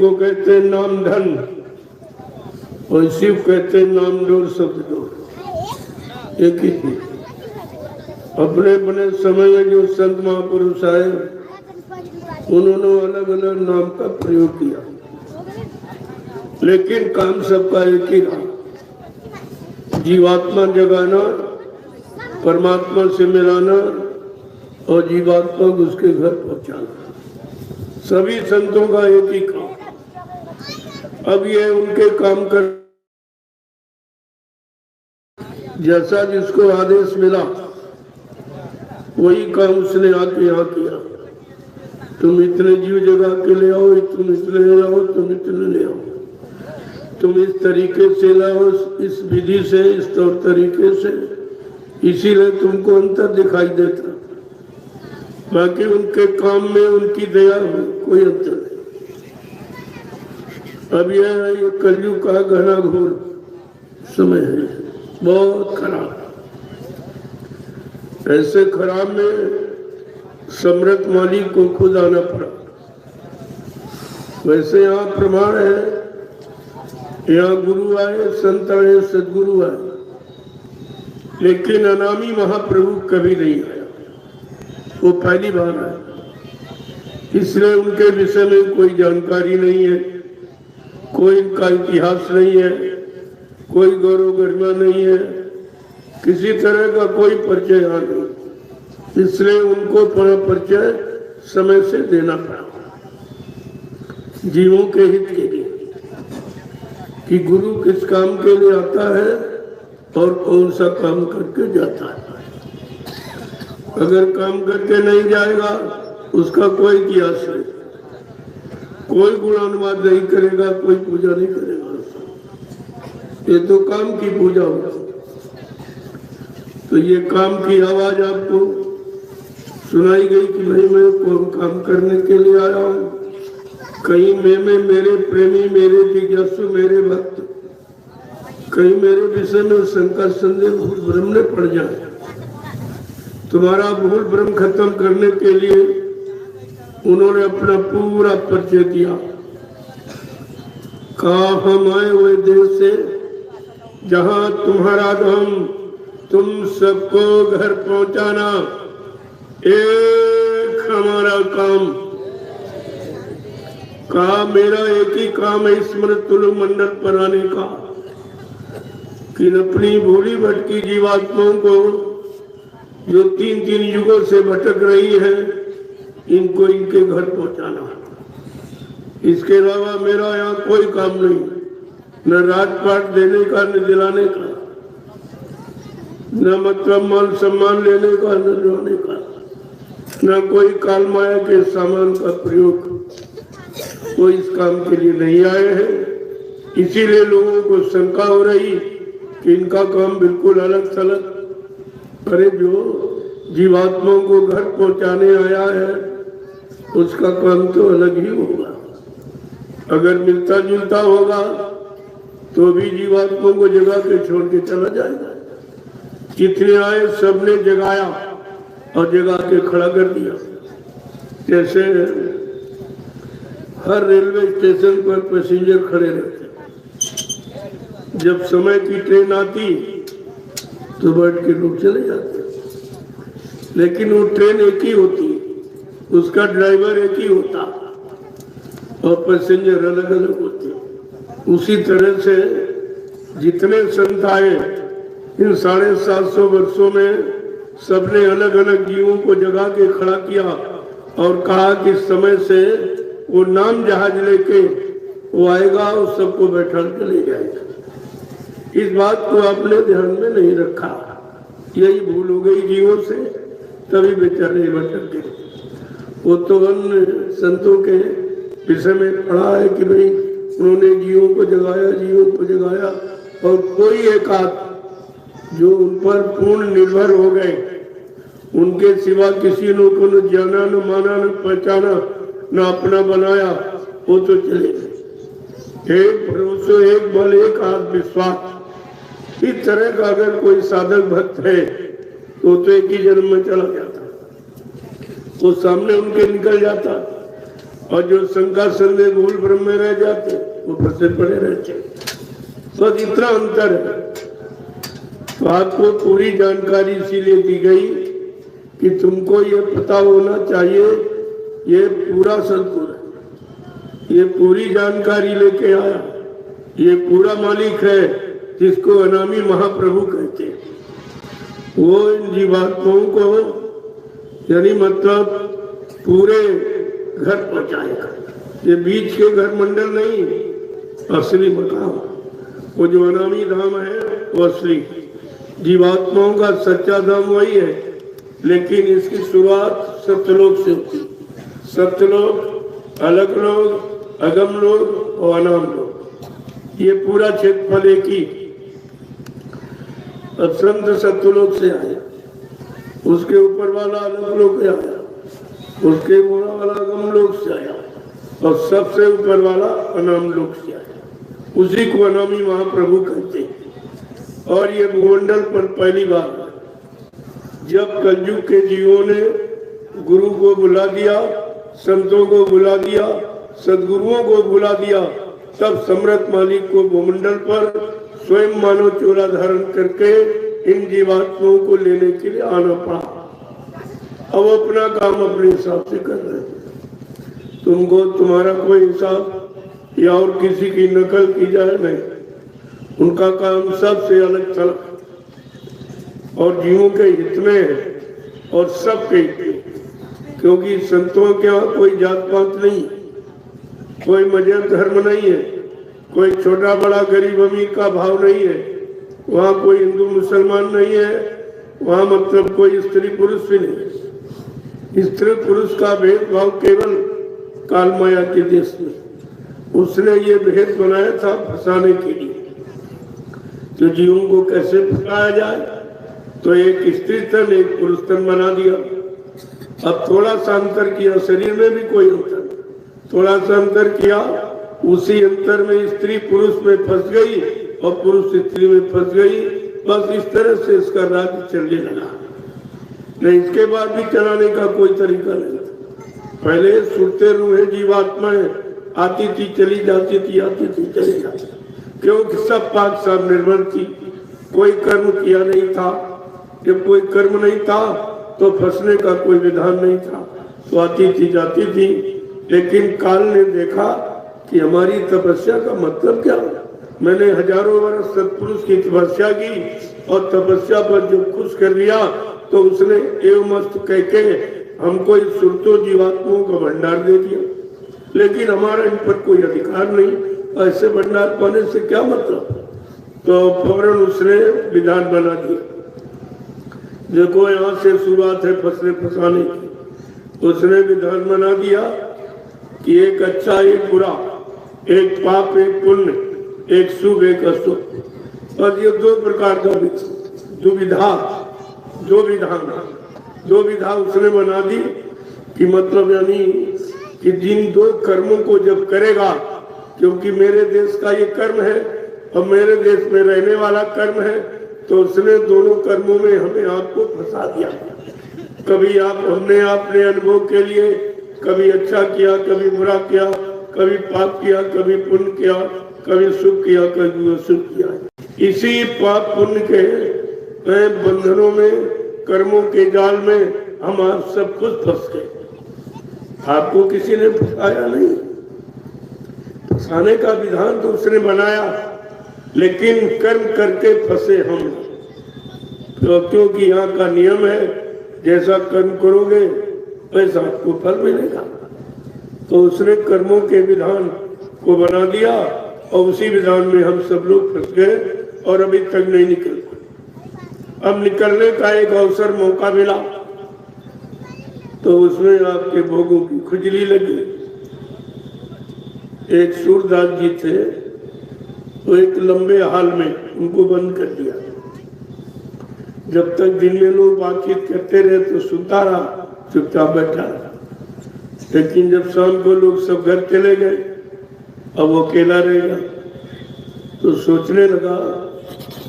को कहते हैं नाम धन और शिव कहते हैं नाम डोर शब्द डोर। एक ही चीज। अपने अपने समय में जो संत महापुरुष आए उन्होंने अलग अलग नाम का प्रयोग किया, लेकिन काम सबका एक ही रहा, जीवात्मा जगाना, परमात्मा से मिलाना और जीवात्मा को उसके घर पहुंचाना। सभी संतों का एक ही काम। अब ये उनके काम कर जैसा जिसको आदेश मिला वही काम उसने आके यहाँ किया। तुम इतने जीव जगा के ले आओ, तुम इतने ले आओ, तुम इतने ले आओ, तुम इस तरीके से लाओ, इस विधि से, इस तौर तरीके से, इसीलिए तुमको अंतर दिखाई देता। बाकी उनके काम में उनकी दया में कोई अंतर नहीं। अब यह है, ये कलयुग का घना घोर समय है, बहुत खराब। ऐसे खराब में सम्राट मालिक को खुद आना पड़ा। वैसे यहाँ प्रमाण है, यहाँ गुरु आए, संत आए, सदगुरु आए, लेकिन अनामी महाप्रभु कभी नहीं आया। वो पहली बार आया, इसलिए उनके विषय में कोई जानकारी नहीं है, कोई इनका इतिहास नहीं है, कोई गौरव गरिमा नहीं है, किसी तरह का कोई परिचय यहाँ नहीं। इसलिए उनको थोड़ा परिचय समय से देना पड़ा जीवों के हित के लिए, कि गुरु किस काम के लिए आता है और कौन सा काम करके जाता है। अगर काम करके नहीं जाएगा उसका कोई इतिहास नहीं, कोई गुणानुवाद नहीं करेगा, कोई पूजा नहीं करेगा। ये तो काम की पूजा होती। तो ये काम की आवाज आपको सुनाई गई कि भाई मैं कौन काम करने के लिए आया हूँ। कहीं में मेरे प्रेमी, मेरे जिज्ञासु, मेरे भक्त कहीं मेरे विषय में शंका संदेह भूल भ्रम न पड़ जाए। तुम्हारा भूल भ्रम खत्म करने के लिए उन्होंने अपना पूरा परिचय दिया। कहा हम आए हुए देश से जहां तुम्हारा धाम, तुम सबको घर पहुंचाना एक हमारा काम। कहा मेरा एक ही काम है स्मृत तुलु मंडल पर आने का, कि अपनी भूली भटकी जीवात्माओं को जो 3-3 युगों से भटक रही है, इनको इनके घर पहुंचाना। इसके अलावा मेरा यहाँ कोई काम नहीं, न राजपाट देने का, न दिलाने का, न मतलब मान सम्मान लेने का, न लेने का, न कोई काल माया के सामान का प्रयोग। वो इस काम के लिए नहीं आए हैं। इसीलिए लोगों को शंका हो रही कि इनका काम बिल्कुल अलग थलग। अरे जो जीवात्माओं को घर पहुंचाने आया है उसका काम तो अलग ही होगा। अगर मिलता जुलता होगा तो भी जीवात्माओं को जगा के छोड़ के चला जाएगा। जितने आए सबने जगाया और जगा के खड़ा कर दिया। जैसे हर रेलवे स्टेशन पर पैसेंजर खड़े रहते, जब समय की ट्रेन आती तो बैठ के लोग चले जाते, लेकिन वो ट्रेन एक ही होती, उसका ड्राइवर एक ही होता और पैसेंजर अलग अलग होते। उसी तरह से जितने संत आए इन 750 वर्षों में सबने अलग अलग जीवों को जगा के खड़ा किया और कहा कि समय से वो नाम जहाज लेके वो आएगा और सबको बैठा के ले जाएगा। इस बात को आपने ध्यान में नहीं रखा, यही भूल हो गई जीवों से, तभी बेचारे भटक गए। वो तो अन्य संतों के विषय में पढ़ा है कि भाई उन्होंने जीवों को जगाया और कोई एक आध जो उन पर पूर्ण निर्भर हो गए, उनके सिवा किसी ने को न जाना, न माना, न पहचाना, न अपना बनाया, वो तो चले गए। एक भरोसा, एक बल, एक आत्मविश्वास, इस तरह का अगर कोई साधक भक्त है तो एक ही जन्म में चला जाता, वो सामने उनके निकल जाता और जो शंका संदेह भूल भ्रम में रह जाते वो फंसे पड़े रहते। बस इतना अंतर है। तो आपको पूरी जानकारी इसीलिए दी गई कि तुमको ये पता होना चाहिए ये पूरा सदगुरु है, ये पूरी जानकारी लेके आया, ये पूरा मालिक है जिसको अनामी महाप्रभु कहते हैं। वो इन जीवात्माओं को यानी मतलब पूरे घर पहुंचाएगा। ये बीच के घर मंडल नहीं, असली मकाम वो जो अनामी धाम है वो असली जीवात्माओं का सच्चा धाम वही है। लेकिन इसकी शुरुआत सत्यलोक से होती। सत्यलोक, अलग लोग, अगम लोग और अनाम लोग, ये पूरा क्षेत्रफल एक ही। अब संत सत्यलोक से आए, उसके ऊपर वाला अलग लोक से आया, उसके ऊपर वाला अगम लोक से आया और सबसे ऊपर वाला अनाम लोक से आया। उसी को अनामी महाप्रभु कहते हैं। और ये भूमंडल पर पहली बार जब कलयुग के जीवों ने गुरु को बुला दिया, संतों को बुला दिया, सदगुरुओं को बुला दिया, तब सम्राट मालिक को भूमंडल पर स्वयं मानव चोला धारण करके इन जीवात्माओं को लेने के लिए आना पड़ा। अब अपना काम अपने हिसाब से कर रहे हैं। तुमको तुम्हारा कोई हिसाब या और किसी की नकल की जाए नहीं, उनका काम सबसे अलग थलग और जीवों के हित में है और सबके हित में। क्योंकि संतों के यहाँ कोई जात पात नहीं, कोई मजहब धर्म नहीं है, कोई छोटा बड़ा गरीब अमीर का भाव नहीं है, वहाँ कोई हिंदू मुसलमान नहीं है, वहाँ मतलब कोई स्त्री पुरुष भी नहीं। स्त्री पुरुष का भेदभाव केवल काल माया के देश में, उसने ये भेद बनाया था फंसाने के लिए। तो जीवों को कैसे फंसाया जाए, तो एक स्त्री तन एक पुरुष तन बना दिया। अब थोड़ा सा अंतर किया, शरीर में भी कोई अंतर, थोड़ा सा अंतर किया, उसी अंतर में स्त्री पुरुष में फंस गई और पुरुष स्त्री में फंस गई। बस इस तरह से इसका राज्य चलने लगा। नहीं, इसके बाद भी चलाने का कोई तरीका नहीं। पहले सुरते रूहें जीवात्माएं आती थी चली जाती थी, आती थी चली जाती, क्योंकि सब पाक साफ निर्भर थी, कोई कर्म किया नहीं था। जब कोई कर्म नहीं था तो फंसने का कोई विधान नहीं था, तो आती थी जाती थी। लेकिन काल ने देखा कि हमारी तपस्या का मतलब क्या है। मैंने हजारों वर्ष सत्पुरुष की तपस्या की और तपस्या पर जो खुश कर दिया तो उसने एवमस्त कह के हमको इस सुरतों जीवात्माओं का भंडार दे दिया। लेकिन हमारा इन पर कोई अधिकार नहीं, ऐसे भंडार पाने से क्या मतलब। तो फौरन उसने विधान बना दिया। देखो यहाँ से शुरुआत है फंसने फंसाने की। उसने विधान बना दिया कि एक अच्छा एक बुरा, एक पाप एक पुण्य, एक शुभ एक अशुभ, और ये दो प्रकार का दुविधा, दो विधा उसने बना दी। कि मतलब यानी कि जिन दो कर्मों को जब करेगा, क्योंकि मेरे देश का ये कर्म है और मेरे देश में रहने वाला कर्म है, तो उसने दोनों कर्मों में हमें आपको फंसा दिया। कभी हमने अपने अनुभव के लिए कभी अच्छा किया, कभी बुरा किया, कभी पाप किया, कभी पुण्य किया, कभी सुख किया, कभी अशुभ किया। इसी पाप पुण्य के बंधनों में, कर्मों के जाल में हम आप सब कुछ फंस गए। आपको किसी ने फंसाया नहीं, फंसाने का विधान तो उसने बनाया, लेकिन कर्म करके फंसे हम। तो क्योंकि यहाँ का नियम है जैसा कर्म करोगे वैसा आपको फल मिलेगा। तो उसने कर्मों के विधान को बना दिया और उसी विधान में हम सब लोग फंस गए और अभी तक नहीं निकल। अब निकलने का एक अवसर मौका मिला तो उसमें आपके भोगों की खुजली लगी। एक सूरदास जी थे, तो एक लंबे हाल में उनको बंद कर दिया। जब तक दिन में लोग बातचीत करते रहे तो सुनता रहा, चुपचाप बैठा रहा। लेकिन जब शाम को लोग सब घर चले गए, अब वो अकेला रहेगा, तो सोचने लगा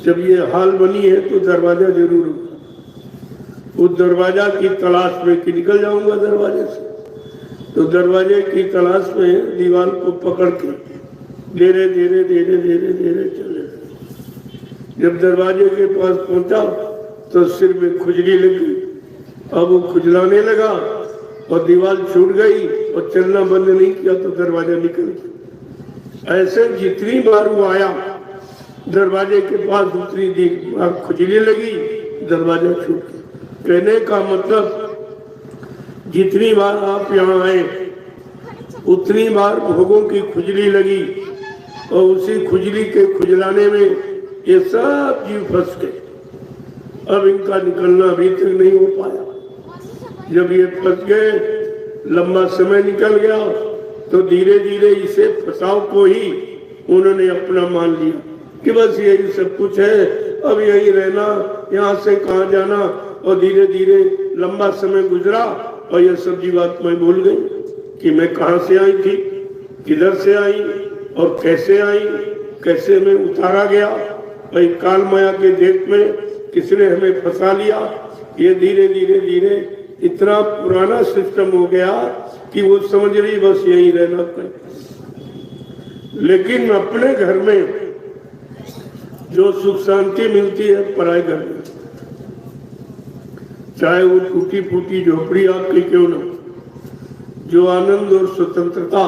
जब ये हाल बनी है तो दरवाजा जरूर होगा। उस दरवाजा की तलाश में कि निकल जाऊंगा दरवाजे से। तो दरवाजे की तलाश में दीवार को पकड़ के धीरे धीरे धीरे धीरे धीरे चले। जब दरवाजे के पास पहुंचा तो सिर में खुजली लगी। अब वो खुजलाने लगा और दीवार छूट गई और चलना बंद नहीं किया तो दरवाजा निकल गया। ऐसे जितनी बार वो आया दरवाजे के पास, दूसरी बार खुजली लगी, दरवाजा छूट गया। कहने का मतलब जितनी बार आप यहाँ आए उतनी बार भोगों की खुजली लगी और उसी खुजली के खुजलाने में ये सब जीव फंस गए। अब इनका निकलना अभी तक नहीं हो पाया। जब ये फंस गए, लंबा समय निकल गया तो धीरे धीरे इसे फंसाव को ही उन्होंने अपना मान लिया कि बस यही सब कुछ है, अब यही रहना, यहाँ से कहाँ जाना। और धीरे धीरे लंबा समय गुजरा और ये सब जीवात्माएं भूल गई कि मैं कहाँ से आई थी, किधर से आई और कैसे आई, कैसे मैं उतारा गया। भाई काल माया के देश में किसने हमें फंसा लिया। ये धीरे धीरे धीरे इतना पुराना सिस्टम हो गया कि वो समझ रही बस यही रहना कहीं। लेकिन अपने घर में जो सुख शांति मिलती है पराए घर में, चाहे वो टूटी फूटी झोपड़ी आपकी क्यों न, जो आनंद और स्वतंत्रता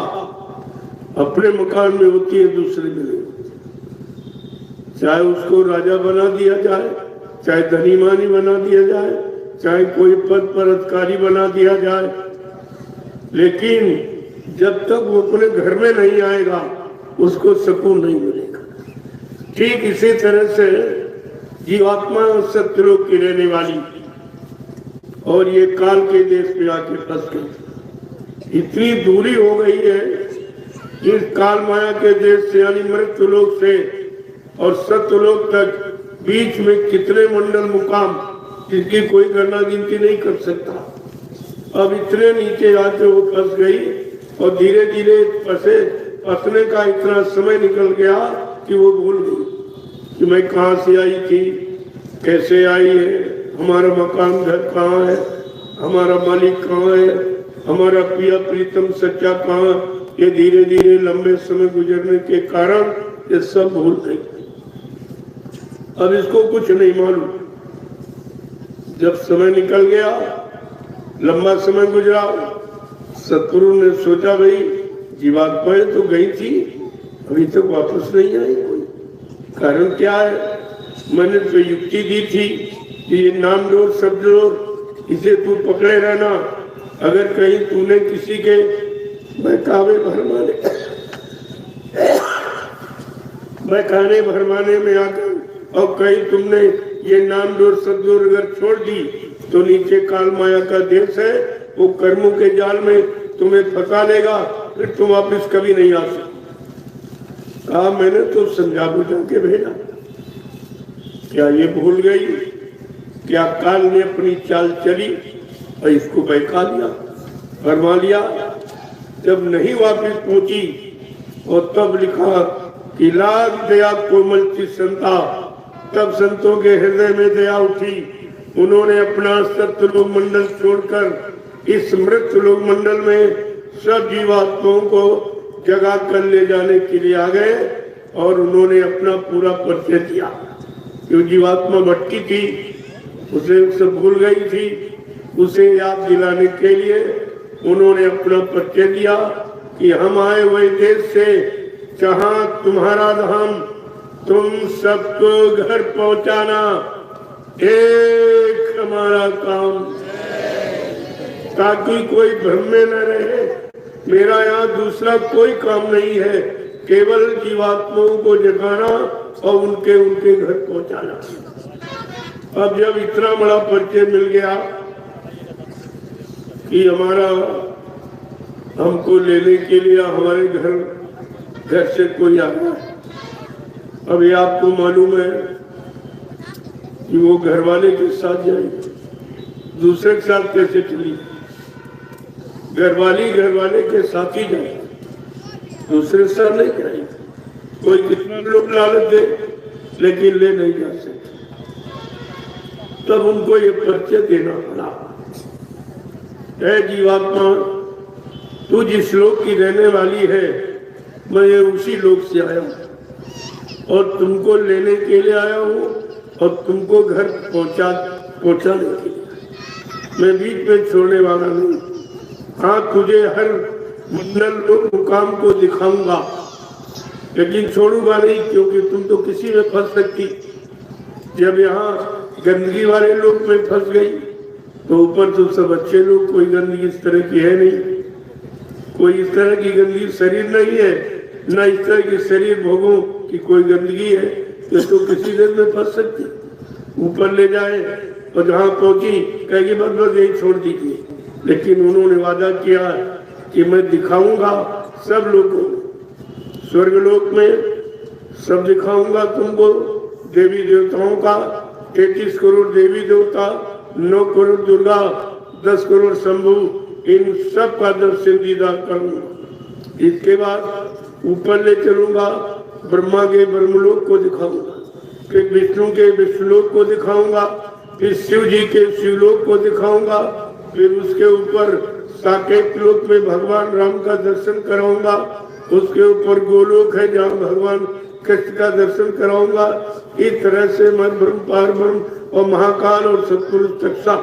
अपने मकान में होती है दूसरे में नहीं। चाहे उसको राजा बना दिया जाए, चाहे धनी मानी बना दिया जाए, चाहे कोई पद पर अधिकारी बना दिया जाए, लेकिन जब तक वो अपने घर में नहीं आएगा उसको सुकून नहीं मिलेगा। ठीक इसी तरह से जीवात्मा सत्यलोक की रहने वाली और ये काल के देश में आके फंस गई। इतनी दूरी हो गई है इस काल माया के देश से यानी मृत्युलोक से और सत्यलोक तक, बीच में कितने मंडल मुकाम जिसकी कोई गणना गिनती नहीं कर सकता। अब इतने नीचे आके वो फंस गई और धीरे धीरे फंसने का इतना समय निकल गया कि वो भूल गई कि मैं कहाँ से आई थी, कैसे आई है, हमारा मकान घर कहाँ है, हमारा मालिक कहाँ है, हमारा प्रिय प्रीतम सच्चा कहाँ। ये धीरे धीरे लंबे समय गुजरने के कारण ये सब भूल गई। अब इसको कुछ नहीं मालूम। जब समय निकल गया, लंबा समय गुजरा, सतगुरु ने सोचा भाई जीवात्माएं तो गई थी, अभी तक वापस नहीं आई, कोई कारण क्या है। मैंने तो युक्ति दी थी कि ये नाम डोर शब्द डोर इसे तू पकड़े रहना, अगर कहीं तूने किसी के बहकावे भरमाने में आकर और कहीं तुमने ये नाम डोर शब्द डोर अगर छोड़ दी तो नीचे काल माया का देश है, वो कर्मों के जाल में तुम्हें फंसा लेगा, फिर तुम वापिस कभी नहीं आ सकते। कहा मैंने तो समझा बुझा के भेजा, क्या ये भूल गई? क्या काल ने अपनी चाल चली और इसको बहका दिया, फरमा लिया। जब नहीं वापिस पहुंची और तब लिखा कि लाख दया कोमल की संता, तब संतों के हृदय में दया उठी। उन्होंने अपना सत्यलोक मंडल छोड़कर इस मृत्युलोक मंडल में सब जीवात्माओं को जगा कर ले जाने के लिए आ गए और उन्होंने अपना पूरा परिचय दिया। जो जीवात्मा भटकी थी, उसे सब भूल गई थी, उसे याद दिलाने के लिए उन्होंने अपना परिचय दिया कि हम आए हुए देश से जहाँ तुम्हारा धाम, तुम सबको घर पहुंचाना एक हमारा काम, ताकि कोई भ्रम में न रहे। मेरा यहाँ दूसरा कोई काम नहीं है, केवल जीवात्माओं को जगाना और उनके घर पहुंचाना। अब जब इतना बड़ा परिचय मिल गया कि हमारा हमको लेने के लिए हमारे घर से कोई आ गया। अब ये आपको मालूम है कि वो घर वाले के साथ जाएगी, दूसरे के साथ कैसे चली? घर वाले के साथ ही जाएगी, दूसरे के साथ नहीं जाएगी। कोई कितना लोग लालच दे लेकिन ले नहीं जा सकते। तब उनको ये परिचय देना पड़ा। ऐ जीवात्मा, तू जिस लोक की रहने वाली है, मैं उसी लोक से आया हूँ और तुमको लेने के लिए आया हूँ और तुमको घर पहुँचाने के लिए। मैं बीच में छोड़ने वाला नहीं। हाँ, तुझे हर मंडल मुकाम को दिखाऊंगा, लेकिन छोड़ूंगा नहीं, क्योंकि तुम तो किसी में फंस सकती। जब यहाँ गंदगी वाले लोग में फंस गई तो ऊपर तो सब अच्छे लोग, कोई गंदगी इस तरह की है नहीं, कोई इस तरह की गंदगी शरीर नहीं है, न इस तरह की शरीर भोगों की कोई गंदगी है, तो किसी दिन में फंस सकती। ऊपर ले जाए और जहाँ पहुंची कहेगी बस यही छोड़ दीजिए, लेकिन उन्होंने वादा किया कि मैं दिखाऊंगा सब लोगों को, स्वर्गलोक में सब दिखाऊंगा तुमको, देवी देवताओं का 33 करोड़ देवी देवता, 9 करोड़ दुर्गा, 10 करोड़ शंभु, इन सब का दर्शन दीदार करूंगा। इसके बाद ऊपर ले चलूंगा, ब्रह्मा के ब्रह्मलोक को दिखाऊंगा, फिर विष्णु के विष्णुलोक को दिखाऊंगा, फिर शिव जी के शिवलोक को दिखाऊंगा, फिर उसके ऊपर साकेत लोक में भगवान राम का दर्शन कराऊंगा, उसके ऊपर गोलोक है जहाँ भगवान कृष्ण का दर्शन कराऊंगा। इस तरह से मैं ब्रह्म पार ब्रह्म और महाकाल और सतपुरुष तक्षा,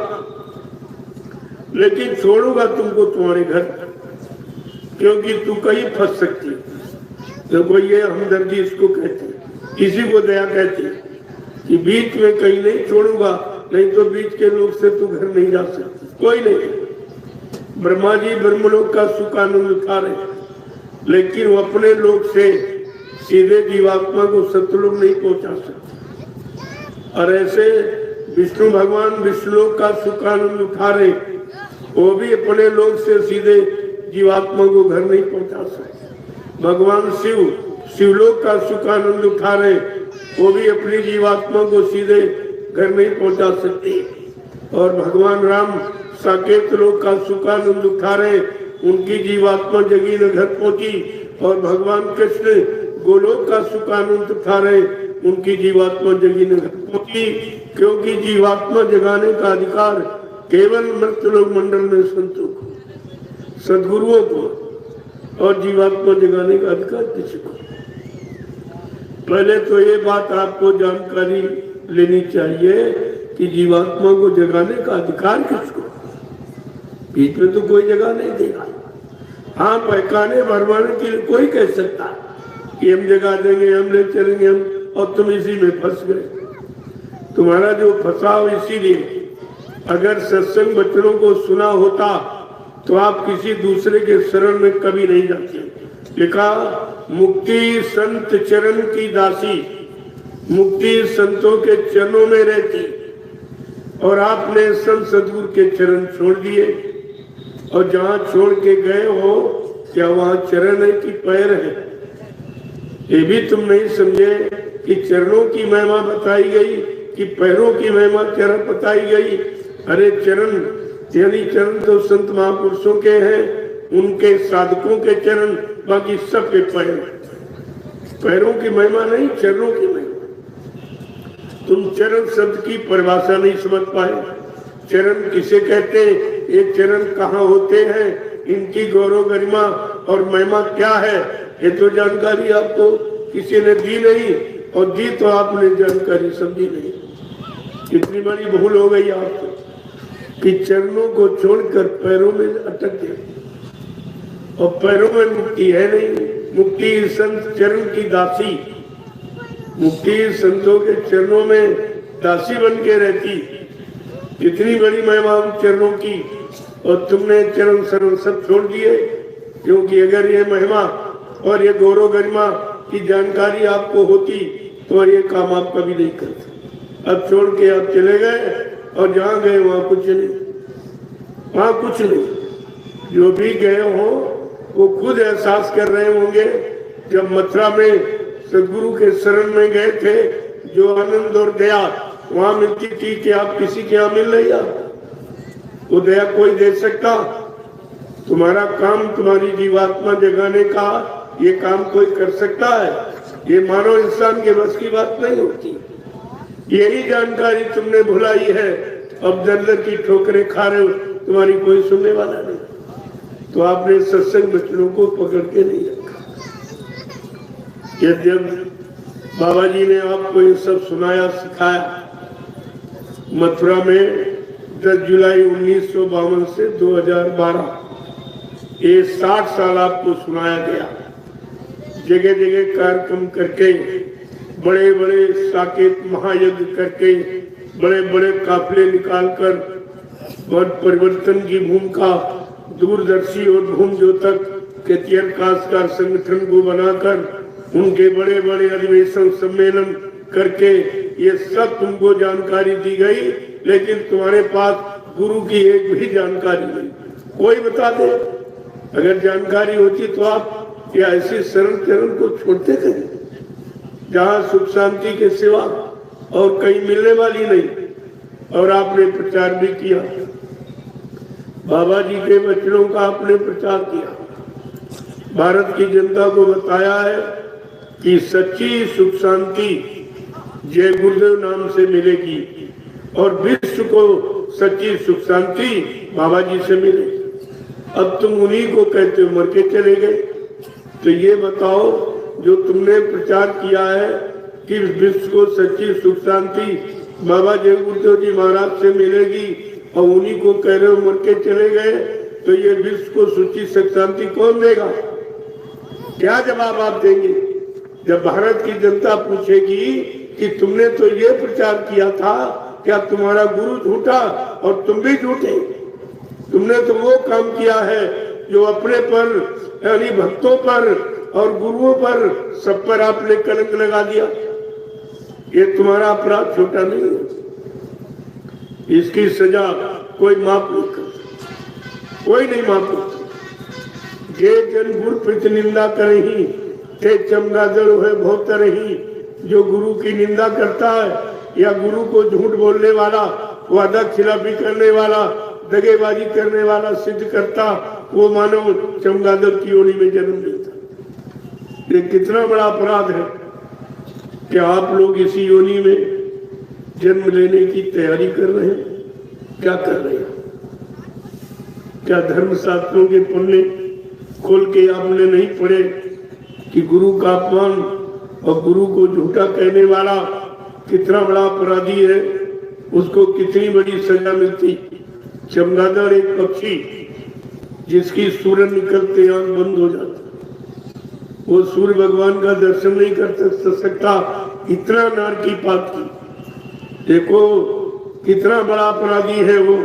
लेकिन छोड़ूंगा तुमको तुम्हारे घर, क्योंकि तू कहीं फंस सकती। देखो ये हमदर्दी इसको कहते हैं, इसी को दया कहते हैं कि बीच में कहीं नहीं छोड़ूंगा, नहीं तो बीच के लोग से तू घर नहीं जा सकती, कोई नहीं। ब्रह्मा जी ब्रह्मलोक का सुख आनंद उठा रहे, लेकिन वो अपने लोक से सीधे जीवात्मा को सतलोक नहीं पहुंचा सकते। और ऐसे विष्णु भगवान विष्णुलोक का सुख आनंद उठा रहे, वो भी अपने लोक से सीधे जीवात्मा को घर नहीं पहुंचा सकते। भगवान शिव शिवलोक का सुख आनंद उठा रहे, वो भी अपनी जीवात्मा को सीधे घर नहीं पहुंचा सकते। और भगवान राम साकेत लोक का सुख आनंद उठा रहे, उनकी जीवात्मा जगी न घर पहुंची। और भगवान कृष्ण गोलोक का सुख आनंद उठा रहे, उनकी जीवात्मा जगी न घर पहुंची, क्योंकि जीवात्मा जगाने का अधिकार केवल मृतलोक मंडल में संतों को, सदगुरुओं को, और जीवात्मा जगाने का अधिकार किसी को। पहले तो ये बात आपको जानकारी लेनी चाहिए कि जीवात्मा को जगाने का अधिकार किसको। बीच में तो कोई जगह नहीं देगा। हाँ, पैखाने भरवाने के लिए कोई कह सकता कि हम जगा देंगे, हम ले चलेंगे हम, और तुम इसी में फंस गए। तुम्हारा जो फंसाव इसीलिए, अगर सत्संग बच्चों को सुना होता तो आप किसी दूसरे के शरण में कभी नहीं जाते। लिखा, मुक्ति संत चरण की दासी, मुक्ति संतों के चरणों में रहती, और आपने संत सदगुरु के चरण छोड़ दिए। और जहाँ छोड़ के गए हो, क्या वहाँ चरण है कि पैर है? ये भी तुम नहीं समझे कि चरणों की महिमा बताई गई कि पैरों की महिमा चरण बताई गई। अरे चरण यानी चरण तो संत महापुरुषों के हैं, उनके साधकों के चरण, बाकी सबके पैर। पैरों की महिमा नहीं, चरणों की महिमा। तुम चरण शब्द की परिभाषा नहीं समझ पाए। चरण किसे कहते हैं, ये चरण कहाँ होते हैं, इनकी गौरव गरिमा और महिमा क्या है, ये तो जानकारी आपको किसी ने दी नहीं, और दी तो आपने जानकारी समझी नहीं। कितनी बड़ी भूल हो गई आपको कि चरणों को छोड़कर पैरों में अटक गए, और पैरों में मुक्ति है नहीं। मुक्ति संत चरण की दासी, मुक्ति संतों के चरणों में दासी बन के रहती। कितनी बड़ी महिमा उन चरणों की, और तुमने चरण शरण सब छोड़ दिए। क्योंकि अगर ये महिमा और ये गौरव गरिमा की जानकारी आपको होती तो ये काम आप कभी नहीं करते। अब छोड़ के आप चले गए, और जहाँ गए वहाँ कुछ नहीं, वहाँ कुछ नहीं। जो भी गए हो वो खुद एहसास कर रहे होंगे। जब मथुरा में सदगुरु के शरण में गए थे, जो आनंद और दया वहाँ मिलती थी कि आप किसी के यहाँ मिल रही आप, वो दया कोई दे सकता? तुम्हारा काम तुम्हारी जीवात्मा जगाने का ये काम कोई कर सकता है? ये मानव इंसान के बस की बात नहीं होती। यही जानकारी तुमने भुलाई है, अब दर दर की ठोकरें खा रहे हो, तुम्हारी कोई सुनने वाला नहीं। तो आपने सत्संग बचनों को पकड़ के नहीं रखा। यद्यप बाबा जी ने आपको ये सब सुनाया सिखाया, मथुरा में 10 जुलाई 1952 से 2012 ये 60 साल आपको सुनाया गया। जगह जगह कार्यक्रम करके, बड़े बड़े साकेत महायज्ञ करके, बड़े बड़े काफले निकालकर और परिवर्तन की भूमिका दूरदर्शी और भूमज्योतक के तीर्थकार संगठन को बनाकर उनके बड़े बड़े अधिवेशन सम्मेलन करके ये सब तुमको जानकारी दी गई, लेकिन तुम्हारे पास गुरु की एक भी जानकारी नहीं। कोई बता दे, अगर जानकारी होती तो आप ये ऐसी सरल चरण को छोड़ते कहीं, जहाँ सुख शांति के सिवा और कहीं मिलने वाली नहीं। और आपने प्रचार भी किया, बाबा जी के वचनों का आपने प्रचार किया, भारत की जनता को बताया है कि सच्ची सुख शांति जय गुरुदेव नाम से मिलेगी और विश्व को सच्ची सुख शांति बाबा जी से मिलेगी। अब तुम उन्हीं को कहते हो मर के चले गए, तो ये बताओ जो तुमने प्रचार किया है कि विश्व को सच्ची सुख शांति बाबा जय गुरुदेव जी महाराज से मिलेगी और उन्हीं को कह रहे हो मर के चले गए, तो ये विश्व को सच्ची सुख शांति कौन देगा? क्या जवाब आप देंगे जब भारत की जनता पूछेगी कि तुमने तो ये प्रचार किया था, क्या तुम्हारा गुरु झूठा और तुम भी झूठे? तुमने तो वो काम किया है जो अपने पर यानी भक्तों पर और गुरुओं पर सब पर आपने कलंक लगा दिया। ये तुम्हारा अपराध छोटा नहीं है, इसकी सजा कोई माफ नहीं कर सकता, कोई नहीं माफ कर सकता। जे जन गुरु प्रति निंदा करही ते चमगादड़ है बहुत रही। जो गुरु की निंदा करता है या गुरु को झूठ बोलने वाला, वादा खिलाफी करने वाला, दगेबाजी करने वाला सिद्ध करता, वो मानव चमगादड़ की योनि में जन्म लेता। ये कितना बड़ा अपराध है कि आप लोग इसी योनि में जन्म लेने की तैयारी कर रहे हैं। क्या कर रहे हैं? क्या धर्मशास्त्रों के पन्ने खोल के आपने नहीं पढ़े कि गुरु का अपमान और गुरु को झूठा कहने वाला कितना बड़ा अपराधी है, उसको कितनी बड़ी सजा मिलती? चमगादड़ एक पक्षी जिसकी सूर्य निकलते आंख बंद हो जाती, वो सूर्य भगवान का दर्शन नहीं कर सकता, इतना नारकी पाप की। देखो कितना बड़ा अपराधी है वो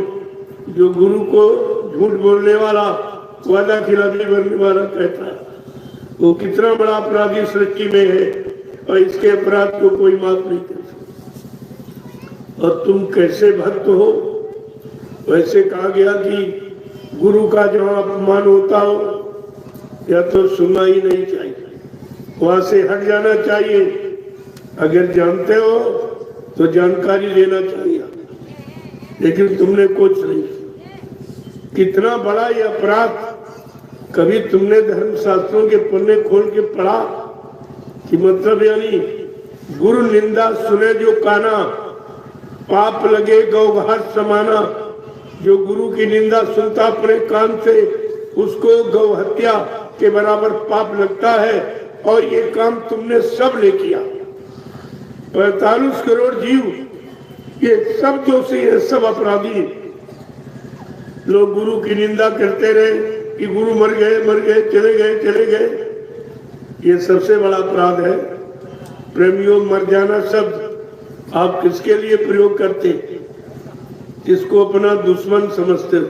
जो गुरु को झूठ बोलने वाला, वादा खिलाफी करने वाला कहता है। वो कितना बड़ा अपराधी सृष्टि में है और इसके अपराध को कोई माफ नहीं कर सकता। और तुम कैसे भक्त हो? वैसे कहा गया कि गुरु का जहाँ अपमान होता हो या तो सुनना ही नहीं चाहिए, वहां से हट जाना चाहिए। अगर जानते हो तो जानकारी लेना चाहिए, लेकिन तुमने कुछ नहीं। कितना बड़ा ये अपराध! कभी तुमने धर्मशास्त्रों के पन्ने खोल के पढ़ा कि मतलब यानी गुरु निंदा सुने जो काना, पाप लगे गौघाट समाना। जो गुरु की निंदा सुनता अपने कान से, उसको गौ हत्या के बराबर पाप लगता है। और ये काम तुमने सब ने किया। 45 करोड़ जीव, ये सब दोषी है, सब अपराधी। लोग गुरु की निंदा करते रहे कि गुरु मर गए, चले गए। ये सबसे बड़ा अपराध है। प्रेमियों, मर जाना शब्द आप किसके लिए प्रयोग करते? जिसको अपना दुश्मन समझते हो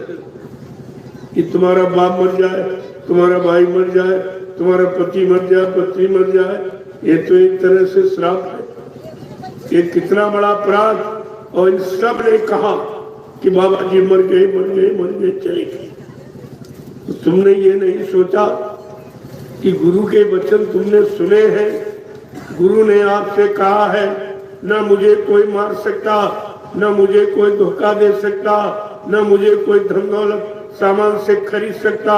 कि तुम्हारा बाप मर जाए, तुम्हारा भाई मर जाए, तुम्हारा पति मर जाए, पत्नी मर जाए, ये तो एक तरह से श्राप है। ये कितना बड़ा अपराध! और इन सब ने कहा कि बाबा जी मर गए, चले गए। तो तुमने ये नहीं सोचा कि गुरु के वचन तुमने सुने हैं। गुरु ने आपसे कहा है, ना मुझे कोई मार सकता, न मुझे कोई धोखा दे सकता, न मुझे कोई धन दौलत सामान से खरीद सकता।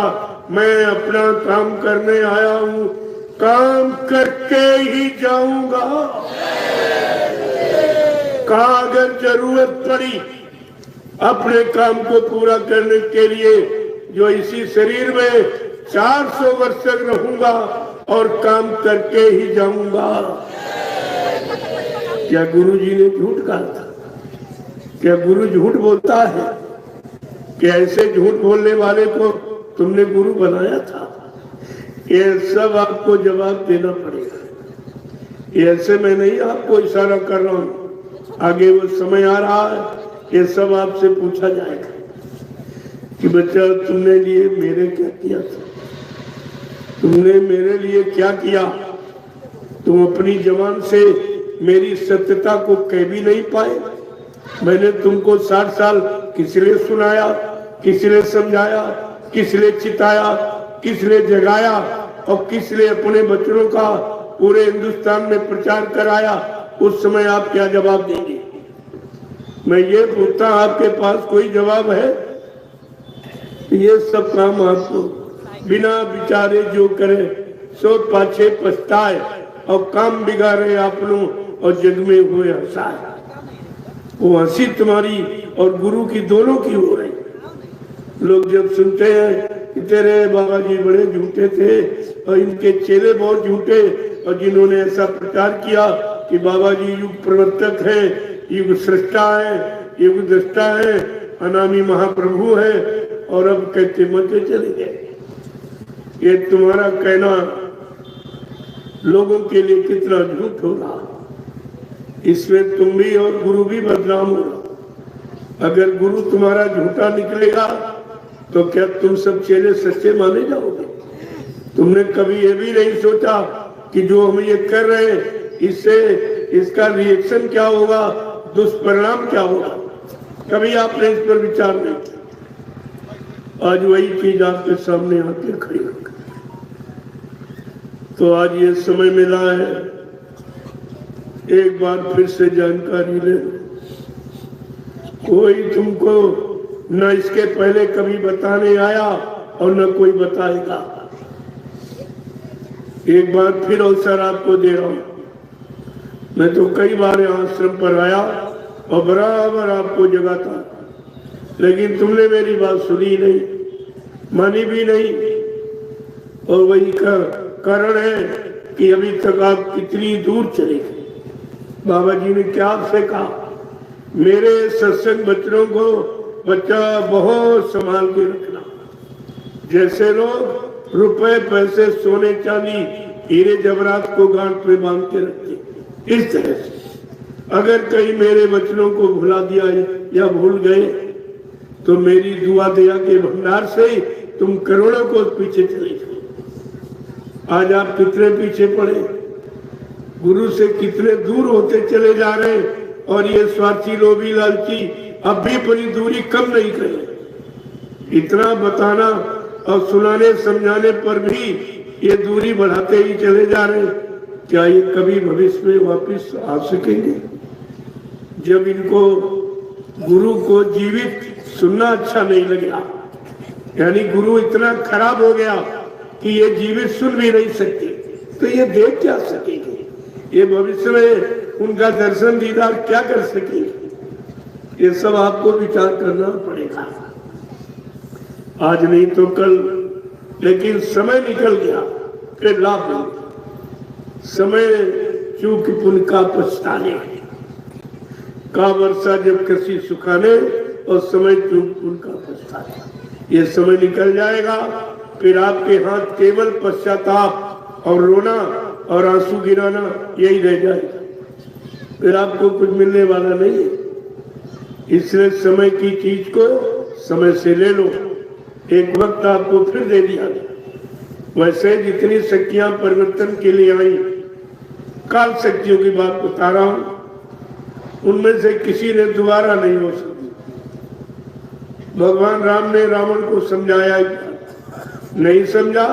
मैं अपना काम करने आया हूँ, काम करके ही जाऊंगा। कहा अगर जरूरत पड़ी अपने काम को पूरा करने के लिए जो इसी शरीर में 400 वर्ष तक रहूंगा और काम करके ही जाऊंगा। क्या गुरु जी ने झूठ कहा था? क्या गुरु झूठ बोलता है? क्या ऐसे झूठ बोलने वाले को तुमने गुरु बनाया था? ये सब आपको जवाब देना पड़ेगा। ये ऐसे मैं नहीं आपको इशारा कर रहा हूँ, आगे वो समय आ रहा है, ये सब आपसे पूछा जाएगा कि बच्चा तुमने लिए मेरे क्या किया था, तुमने मेरे लिए क्या किया। तुम अपनी जबान से मेरी सत्यता को कह भी नहीं पाए। मैंने तुमको 60 साल किस लिए सुनाया, किस लिए समझाया, किस लिए चिताया, किस लिए जगाया और किस लिए अपने बच्चों का पूरे हिंदुस्तान में प्रचार कराया। उस समय आप क्या जवाब देंगे? मैं ये पूछता, आपके पास कोई जवाब है? ये सब काम आपको बिना विचारे जो करे सो पाछे पछताए और काम बिगाड़े आपनों और जग में हुए हंसाए। वो हंसी तुम्हारी और गुरु की दोनों की हो रही। लोग जब सुनते हैं कि तेरे बाबा जी बड़े झूठे थे और इनके चेले बहुत झूठे, और जिन्होंने ऐसा प्रचार किया कि बाबा जी युग प्रवर्तक है, युग सृष्टा है, युग दृष्टा है, अनामी महाप्रभु है, और अब कहते मरते चले गए। ये तुम्हारा कहना लोगों के लिए कितना झूठ हो रहा। इसमें तुम भी और गुरु भी बदनाम हो रहा। अगर गुरु तुम्हारा झूठा निकलेगा तो क्या तुम सब चेले सच्चे माने जाओगे? तुमने कभी ये भी नहीं सोचा कि जो हम ये कर रहे हैं इससे इसका रिएक्शन क्या होगा, दुष्परिणाम क्या होगा? कभी आपने इस पर विचार नहीं किया। आज वही चीज आपके सामने आके खड़ी हो गई। तो आज ये समय मिला है, एक बार फिर से जानकारी ले। कोई तुमको न इसके पहले कभी बताने आया और न कोई बताएगा। एक बार फिर अवसर आपको दे रहा हूं। मैं तो कई बार यहाँ आश्रम पर आया और बराबर आपको जगाता, लेकिन तुमने मेरी बात सुनी नहीं, मानी भी नहीं। और वही कारण है कि अभी तक आप कितनी दूर चले गए। बाबा जी ने क्या आपसे कहा? मेरे सत्संग बच्चों को बच्चा बहुत संभाल के रखना। जैसे लोग रुपए पैसे सोने चांदी हीरे जवाहरात को गांठ में बांध के रखते, इस तरह से अगर कहीं मेरे बच्चों को भुला दिया या भूल गए तो मेरी दुआ दया के भंडार से तुम करोड़ों को पीछे चले गए। आज आप कितने पीछे पड़े, गुरु से कितने दूर होते चले जा रहे हैं, और ये स्वार्थी लोभी लालची अब भी अपनी दूरी कम नहीं करे। इतना बताना और सुनाने समझाने पर भी ये दूरी बढ़ाते ही चले जा रहे हैं। क्या ये कभी भविष्य में वापस आ सकेंगे? जब इनको गुरु को जीवित सुनना अच्छा नहीं लगेगा, यानी गुरु इतना खराब हो गया कि ये जीवित सुन भी नहीं सकते, तो ये देख क्या सकेंगे? ये भविष्य में उनका दर्शन दीदार क्या कर सकेंगे? ये सब आपको विचार करना पड़ेगा। आज नहीं तो कल, लेकिन समय निकल गया फिर लाभ नहीं। समय चूक पुन का पछताने का वर्षा जब कृषि सुखाने, और समय चूक पुन का पछताने। ये समय निकल जाएगा, फिर आपके हाथ केवल पश्चाताप और रोना और आंसू गिराना यही रह जाएगा। फिर आपको कुछ मिलने वाला नहीं है। इसलिए समय की चीज को समय से ले लो। एक वक्त आपको फिर दे दिया गया। वैसे जितनी शक्तियां परिवर्तन के लिए आई, काल शक्तियों की बात बता रहा हूं, उनमें से किसी ने दोबारा नहीं हो सकी। भगवान राम ने रावण को समझाया, नहीं समझा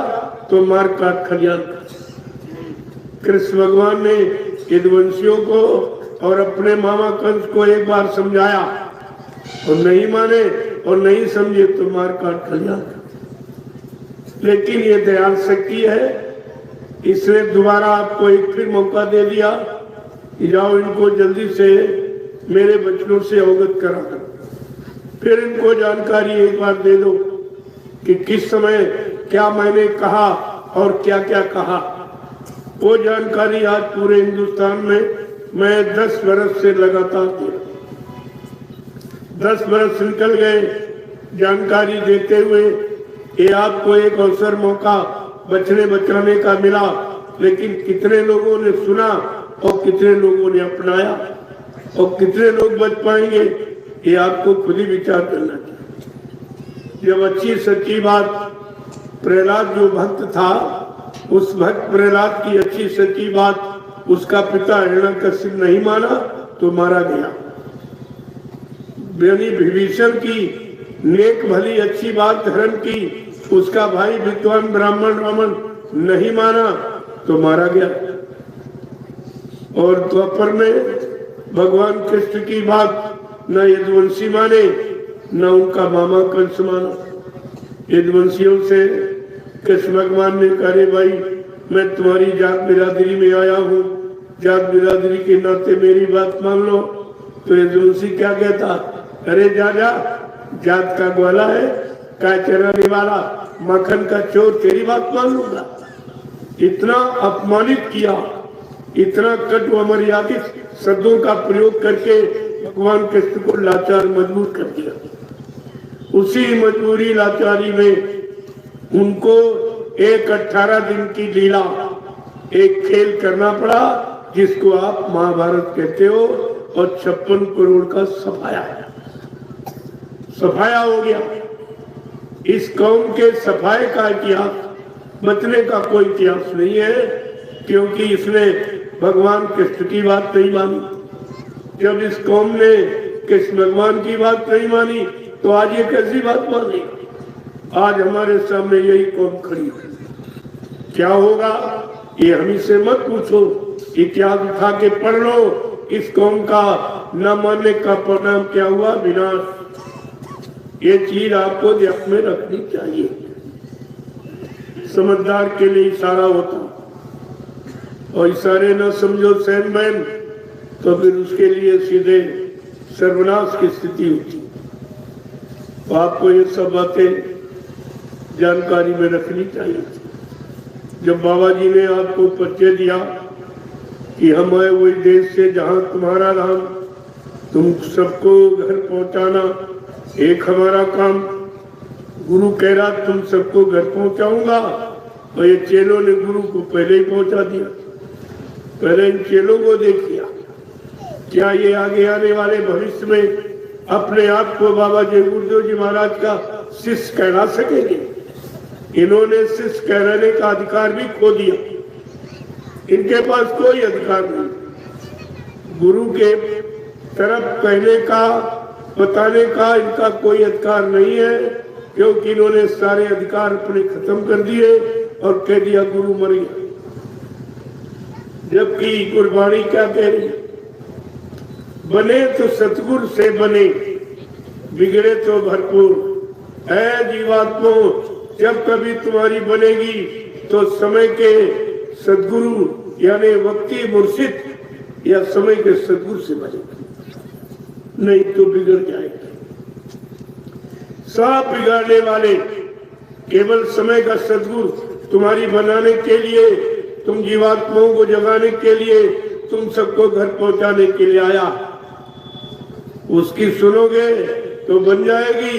तो मार काट खलियान कर। कृष्ण भगवान ने यदुवंशियों को और अपने मामा कंस को एक बार समझाया और नहीं माने और नहीं समझे तो मार काट खलियान कर। लेकिन ये दयाल शक्ति है, इसने दोबारा आपको एक फिर मौका दे दिया कि जाओ इनको जल्दी से मेरे बच्चों से अवगत करा दो। फिर इनको जानकारी एक बार दे दो कि किस समय क्या मैंने कहा और क्या क्या कहा। वो जानकारी आज पूरे हिंदुस्तान में मैं 10 बरस से लगातार दिया। 10 बरस निकल गए जानकारी देते हुए। ये आपको एक अवसर मौका बचने बचाने का मिला, लेकिन कितने लोगों ने सुना और कितने लोगों ने अपनाया और कितने लोग बच पाएंगे, ये आपको खुद ही विचार करना चाहिए। जब अच्छी सच्ची बात, प्रहलाद जो भक्त था, उस भक्त प्रहलाद की अच्छी सच्ची बात उसका पिता हिरण्यकशिप नहीं माना तो मारा गया। यानी विभीषण की नेक भली अच्छी बात धर्म की उसका भाई विद्वान ब्राह्मण रावण नहीं माना तो मारा गया। और द्वापर में भगवान कृष्ण की बात न यदुवंशी माने न उनका मामा कंस माना। यदुवंशियों से कृष्ण भगवान ने कहा, भाई मैं तुम्हारी जात बिरादरी में आया हूँ, जात बिरादरी के नाते मेरी बात मान लो। तो यदुवंशी क्या कहता, अरे जा जा, जात का ग्वाला है, काय चराने वाला, मक्खन का चोर, तेरी बात मान लूंगा। इतना अपमानित किया, इतना कटु अमर्यादित शब्दों का प्रयोग करके भगवान कृष्ण को लाचार मजबूर कर दिया। उसी मजबूरी लाचारी में उनको एक 18 दिन की लीला, एक खेल करना पड़ा जिसको आप महाभारत कहते हो, और 56 करोड़ का सफाया हो गया। इस कौम के सफाए का इतिहास, बचने का कोई इतिहास नहीं है, क्योंकि इसने भगवान कृष्ण की बात नहीं मानी। जब इस कौम ने कृष्ण भगवान की बात नहीं मानी तो आज ये कैसी बात मानी। आज हमारे सामने यही कौम खड़ी है। क्या होगा ये हमी से मत पूछो, इतिहास उठा के पढ़ लो। इस कौम का न मानने का परिणाम क्या हुआ, विनाश। ये चीज आपको ध्यान में रखनी चाहिए। समझदार के लिए इशारा होता, और इशारे न समझो सैनमैन तो फिर उसके लिए सीधे सर्वनाश की स्थिति होती। तो आपको ये सब बातें जानकारी में रखनी चाहिए। जब बाबा जी ने आपको परिचय दिया कि हम आए वही देश से जहां तुम्हारा नाम, तुम सबको घर पहुंचाना एक हमारा काम। गुरु कह रहा तुम सबको घर पहुंचाऊंगा, और ये चेलों ने गुरु को पहले ही पहुंचा दिया। पहले इन चेलों को देखिए, क्या ये आगे आने वाले भविष्य में अपने आप को बाबा जय गुरुदेव जी महाराज का शिष्य कहला सकेंगे। इन्होंने शिष्य कहलाने का अधिकार भी खो दिया। इनके पास कोई अधिकार नहीं। गुरु के तरफ कहने का, बताने का इनका कोई अधिकार नहीं है, क्योंकि इन्होंने सारे अधिकार अपने खत्म कर दिए और कह दिया गुरु मर गया। जबकि गुरबाणी क्या कह रही, बने तो सतगुरु से बने, बिगड़े तो भरपूर। ऐ जीवात्मो, जब कभी तुम्हारी बनेगी तो समय के सदगुरु यानी वक्ती मुर्शिद या समय के सदगुरु से बनेगी, नहीं तो बिगड़ जाएगी। सब बिगाड़ने वाले केवल समय का सदगुरु तुम्हारी बनाने के लिए, तुम जीवात्माओं को जगाने के लिए, तुम सबको घर पहुंचाने के लिए आया। उसकी सुनोगे तो बन जाएगी,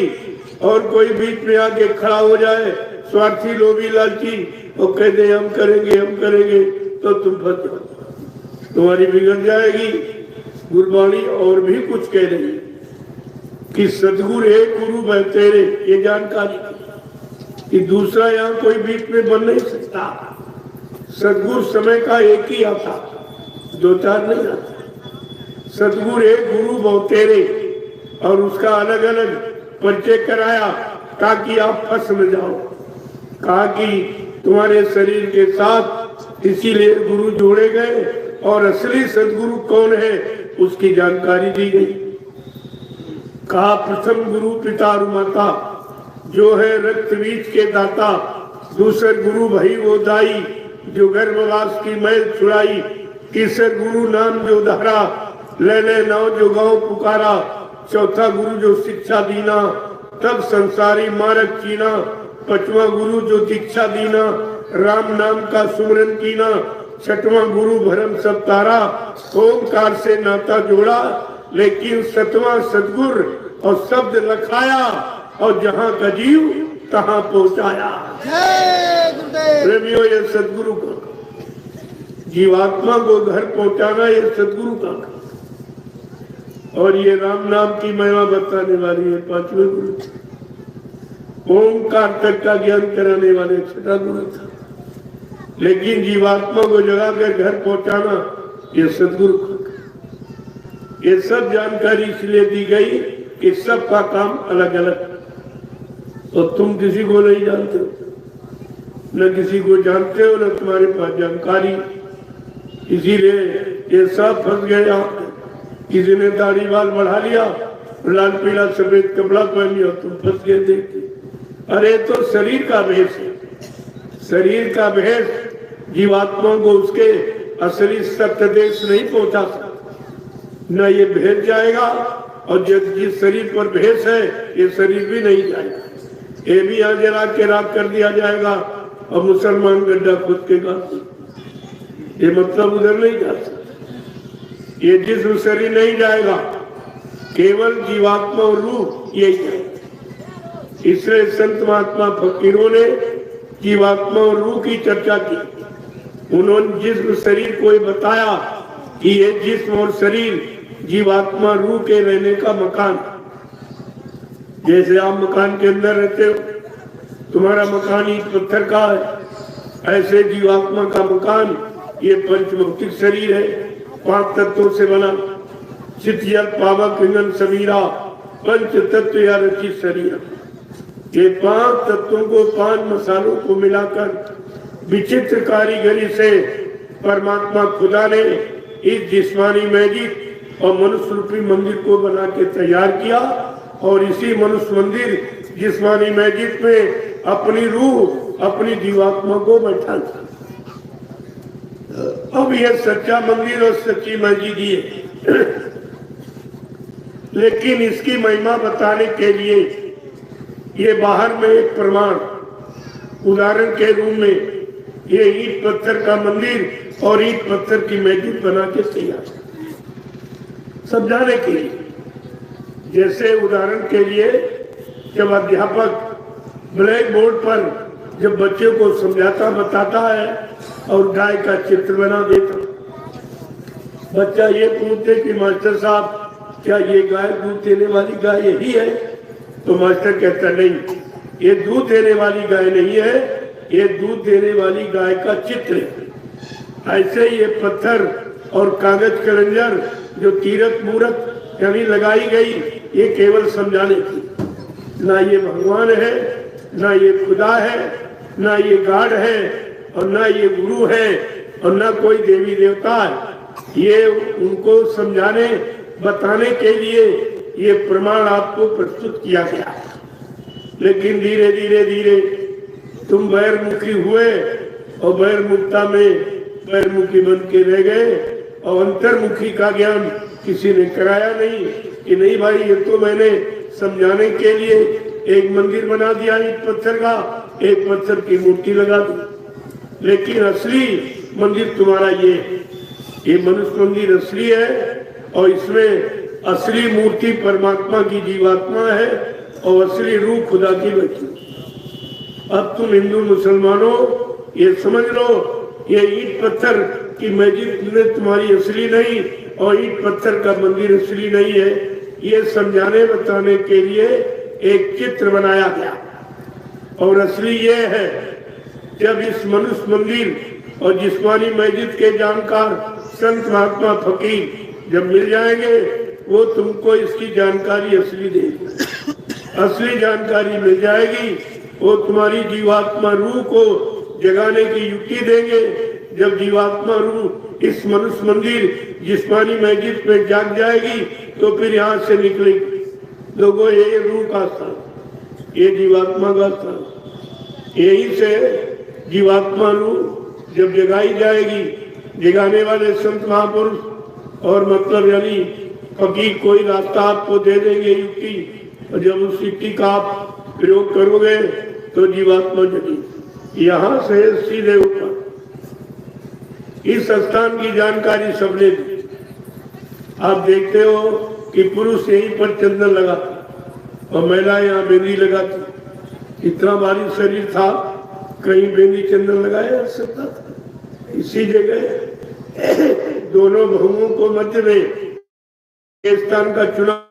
और कोई बीच में आके खड़ा हो जाए स्वार्थी लोभी लालची और कह दे हम करेंगे तो तुम फंस जाओ, तुम्हारी बिगड़ जाएगी। गुरबाणी और भी कुछ कह रही कि सदगुरु एक गुरु मैं तेरे, ये जानकारी कि दूसरा यहाँ कोई बीच में बन नहीं सकता। सदगुरु समय का एक ही आता, दो चार नहीं आता। सदगुरु एक गुरु बहुत तेरे, और उसका अलग अलग परिचय कराया ताकि आप फंस न जाओ। कहा कि तुम्हारे शरीर के साथ इसीलिए गुरु जोड़े गए, और असली सदगुरु कौन है उसकी जानकारी दी गई। कहा प्रथम गुरु पिता और माता, जो है रक्त बीज के दाता। दूसरे गुरु भई वो दाई, जो गर्भवास की मैल छुड़ाई। तीसरे गुरु नाम जो धारा, ले नाव जो गाँव पुकारा। चौथा गुरु जो शिक्षा दीना, तब संसारी मारक चीना। पांचवा गुरु जो दीक्षा दीना, राम नाम का सुमरन कीना, छठवां गुरु भरम सब तारा, ओंकार से नाता जोड़ा, लेकिन सतवां सतगुर और शब्द लखाया, और जहाँ का जीव तहाँ पहुँचाया। प्रेमियों, ये सदगुरु का, जीवात्मा को घर पहुँचाना ये सदगुरु का, और ये राम नाम की महिमा बताने वाली है पांचवें गुरु, ओंकार तक का ज्ञान कराने वाले छठा गुरु था। लेकिन जीवात्मा को जगा कर घर पहुंचाना ये सदगुरु का। ये सब जानकारी इसलिए दी गई कि सबका काम अलग अलग, और तुम किसी को नहीं जानते हो, न किसी को जानते हो, न तुम्हारे पास जानकारी, इसीलिए ये सब फंस गए। आप किसी ने दाढ़ी बाल बढ़ा लिया, लाल पीला सफेद कपड़ा पहन लिया, तुम फंस गए देखते। अरे तो शरीर का भेष है, शरीर का भेष जीवात्मा को उसके असली सत्य देश नहीं पहुंचा सकता, न ये भेज जाएगा, और जिस शरीर पर भेष है ये शरीर भी नहीं जाएगा, ये भी यहाँ जला के राख कर दिया जाएगा, और मुसलमान गड्ढा खुद के गाते, ये मतलब उधर नहीं जा सकता। ये जिस्म शरीर नहीं जाएगा, केवल जीवात्मा और रूह यही जाएगा। इसलिए संत महात्मा फकीरों ने जीवात्मा और रूह की चर्चा की। उन्होंने जिस्म शरीर को बताया कि ये जिस्म और शरीर जीवात्मा रूह के रहने का मकान, जैसे आप मकान के अंदर रहते हो, तुम्हारा मकान ईंट पत्थर का है, ऐसे जीवात्मा का मकान ये पंचभौतिक शरीर है, 5 तत्वों से बना, चित जल पावक इंगन समीरा, पंच तत्व या रचित शरीर। ये 5 तत्वों को 5 मसालों को मिलाकर विचित्र कारीगरी से परमात्मा खुदा ने इस जिस्मानी मस्जिद और मनुष्य रूपी मंदिर को बना के तैयार किया, और इसी मनुष्य मंदिर जिस्मानी मस्जिद में अपनी रूह, अपनी जीवात्मा को बैठा। अब यह सच्चा मंदिर और सच्ची मस्जिद ही है, लेकिन इसकी महिमा बताने के लिए ये बाहर में एक प्रमाण, उदाहरण के रूप में ये ईंट पत्थर का मंदिर और ईंट पत्थर की मस्जिद बना के तैयार समझाने के लिए। जैसे उदाहरण के लिए जब अध्यापक ब्लैक बोर्ड पर जब बच्चे को समझाता बताता है और गाय का चित्र बना देता, बच्चा ये पूछते कि मास्टर साहब क्या ये गाय दूध देने वाली गाय यही है? तो मास्टर कहता नहीं, ये दूध देने वाली गाय नहीं है, ये दूध देने वाली गाय का चित्र है। ऐसे ये पत्थर और कागज कलंजर जो तीरथ मूरत यानी लगाई गई, ये केवल समझाने की, ना ये भगवान है, ना ये खुदा है, ना ये गाड है, और ना ये गुरु है, और ना कोई देवी देवता है। ये उनको समझाने बताने के लिए ये प्रमाण आपको प्रस्तुत किया गया। लेकिन धीरे धीरे धीरे तुम बैरमुखी हुए, और बैरमुखता में बैरमुखी बन के रह गए, और अंतर्मुखी का ज्ञान किसी ने कराया नहीं कि नहीं भाई ये तो मैंने समझाने के लिए एक मंदिर बना दिया ईंट पत्थर का, एक पत्थर की मूर्ति लगा दी, लेकिन असली मंदिर तुम्हारा ये मनुष्य मंदिर असली है, और इसमें असली मूर्ति परमात्मा की जीवात्मा है, और असली रूह खुदा की बैठी। अब तुम हिंदू मुसलमानों ये समझ लो, ये ईंट पत्थर की मस्जिद तुम्हारी असली नहीं, और ईंट पत्थर का मंदिर असली नहीं है। ये समझाने बताने के लिए एक चित्र बनाया गया, और असली ये है जब इस मनुष्य मंदिर और जिस्मानी मस्जिद के जानकार संत महात्मा फकीर जब मिल जाएंगे, वो तुमको इसकी जानकारी असली देंगे। असली जानकारी मिल जाएगी, वो तुम्हारी जीवात्मा रूह को जगाने की युक्ति देंगे। जब जीवात्मा रूह इस मनुष्य मंदिर जिस्मानी मस्जिद पे जाग जाएगी, तो फिर यहाँ से निकलेगी। लोगों, ये रूह का स्थान, ये जीवात्मा का स्थान, यही से जीवात्मा रूह जब जगाई जाएगी, जगाने वाले संत महापुरुष और मतलब यानी फकीर कोई रास्ता आपको दे देंगे युक्ति, और जब उस युक्ति का आप प्रयोग करोगे तो जीवात्मा जगी। यहाँ से सीधे ऊपर इस स्थान की जानकारी सबने दी। आप देखते हो कि पुरुष यहीं पर चंदन लगाता और महिला यहाँ बेंदी लगाती। इतना भारी शरीर था, कहीं बेंदी चंदन लगाया जा सकता था? इसी जगह दोनों भूमों को मध्य में स्थान का चुनाव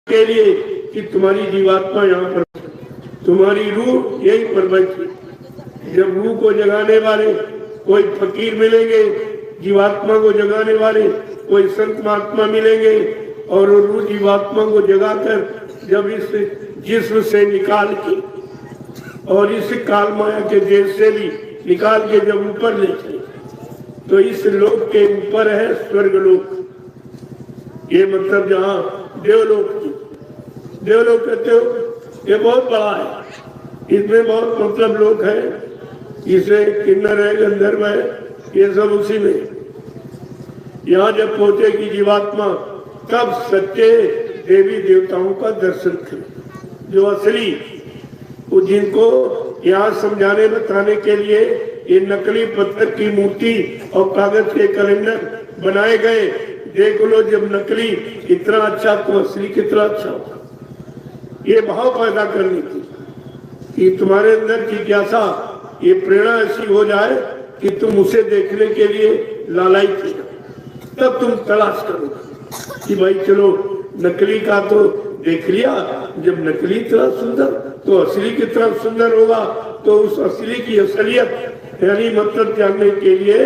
के लिए कि तुम्हारी जीवात्मा यहाँ पर, तुम्हारी रूह यहीं पर बैठी। जब रूह को जगाने वाले कोई फकीर मिलेंगे, जीवात्मा को जगाने वाले कोई संत महात्मा मिलेंगे और वो रूह जीवात्मा को जगाकर जब इस जिस्म से निकाल के और इस काल माया के देश से भी निकाल के जब ऊपर ले चले, तो इस लोक के ऊपर है स्वर्गलोक। ये मतलब जहाँ देवलोक की, देवलोक कहते हो, ये बहुत बड़ा है। इसमें बहुत मतलब लोग हैं, इसे किन्नर है, गंधर्व है, ये सब उसी में। यहाँ जब पहुंचेगी जीवात्मा तब सच्चे देवी देवताओं का दर्शन करें, जो असली, जिनको यहाँ समझाने बताने के लिए ये नकली पत्थर की मूर्ति और कागज के कैलेंडर बनाए गए। देख लो, जब नकली इतना अच्छा तो असली कितना अच्छा होगा। ये भाव पैदा करनी थी कि तुम्हारे अंदर जिज्ञासा, ये प्रेरणा ऐसी हो जाए कि तुम उसे देखने के लिए लालायित हो, तब तुम तलाश करो कि भाई चलो नकली का तो देख लिया, जब नकली इतना सुंदर तो असली कितना सुंदर होगा। तो उस असली की असलियत यानी मतलब जानने के लिए